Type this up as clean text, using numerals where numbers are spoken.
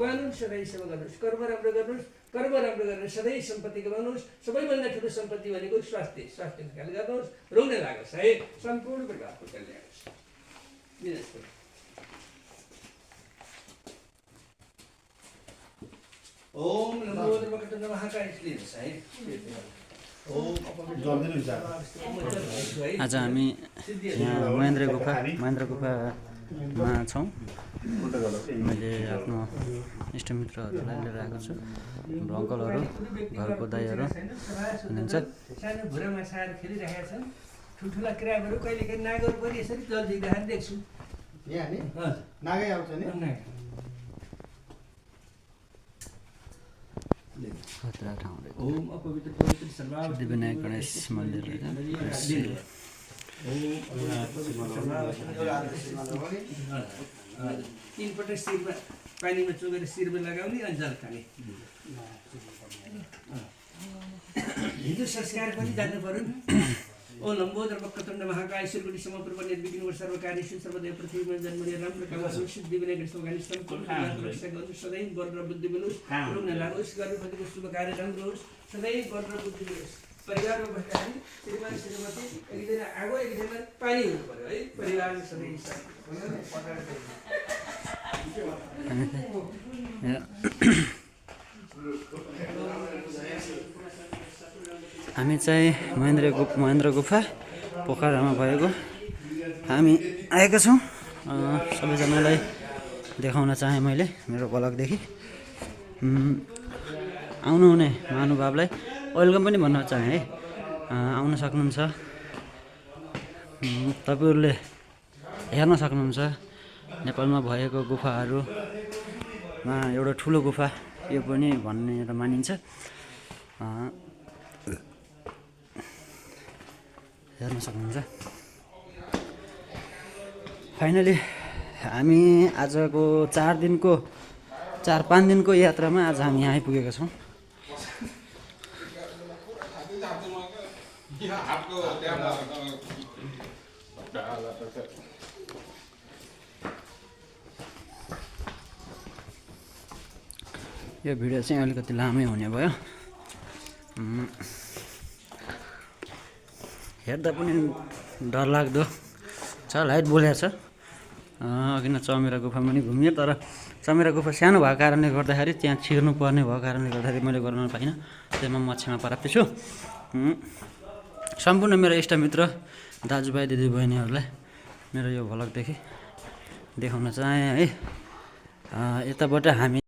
भगवान हुन्, सधैँ सेवा गर्नुहोस्, कर्म राम्रो गर्नुहोस्, कर्म राम्रो गरेर सधैँ सम्पत्ति कमाउनुहोस्। सबैभन्दा ठुलो सम्पत्ति भनेको स्वास्थ्य ख्याल गर्नुहोस्, रोग नलागोस् है, सम्पूर्ण प्रकारको कल्याण होस्। ओम नमो भगवते महाकाय श्रीस है। आज हामी यहाँ महेन्द्र गुफामा छौँ। मैले आफ्नो इष्टमित्रहरूलाई लिएर आएको छु। हाम्रो अङ्कलहरू, घरको दाइहरू हुनुहुन्छ। सानो भुरा माछाहरू खेलिरहेका छन्। ठुल्ठुला क्र्याबहरू कहिलेकाहीँ नागहरू पनि यसरी जल्झिँदाखेरि देख्छु। यहाँ नि नागै आउँछ नि। खतरा ठाउँ ओम अपवित्र पवित्र सर्वाव सिद्धिविनायक गणेश मन्दिर तीनपटक शिरमा पानीमा चुगेर शिरमा लगाउने अनि जल खाने। हिन्दू संस्कार पनि जान्नु पर्यो नि। ओ लम्बोदर वक्रतुण्ड महाकाय सूर्यकोटि समप्रभ निर्विघ्नं सर्वकार्येषु सर्वदा पृथ्वीमा जन्मने राम्रो कामना सिद्धिविनायक गणेश रक्षा गर्नु। सधैँ वर र बुद्धि मिलोस्, रोग नलागोस्, गर्नुपतिको शुभ कार्य राम्रो होस्। सधैँ वर र बुद्धि मिलोस्। परिवारमा बस्दाखेरि श्रीमान श्रीमती एकजना आगो एकजना पानी हुनु पर्यो है। परिवारमा सधैँ हामी चाहिँ महेन्द्र गुफा पोखरामा भएको हामी आएका छौँ। सबैजनालाई देखाउन चाहेँ मैले मेरो ब्लगदेखि। आउनुहुने महानुभावलाई वेलकम पनि भन्न चाहेँ है। आउन सक्नुहुन्छ, तपाईँहरूले हेर्न सक्नुहुन्छ नेपालमा भएको गुफाहरूमा एउटा ठुलो गुफा यो पनि भनेर मानिन्छ। हेर्न सक्नुहुन्छ। फाइनली हामी आजको 4-5 दिनको यात्रामा आज हामी यहाँ आइपुगेका छौँ। यो भिडियो चाहिँ अलिकति लामै हुने भयो। हेर्दा पनि डरलाग्दो छ। लाइट बोलेको छ। अघि न चमेरा गुफामा पनि घुमियो, तर चमेरा गुफा सानो भएको कारणले गर्दाखेरि त्यहाँ छिर्नु पर्ने भएको कारणले गर्दाखेरि मैले गर्न पाइनँ। त्यसमा म क्षमा प्राप्त छु। सम्पूर्ण मेरो इष्टमित्र दाजुभाइ दिदीबहिनीहरूलाई मेरो यो भ्लगदेखि देखाउन चाहेँ है। यताबाट हामी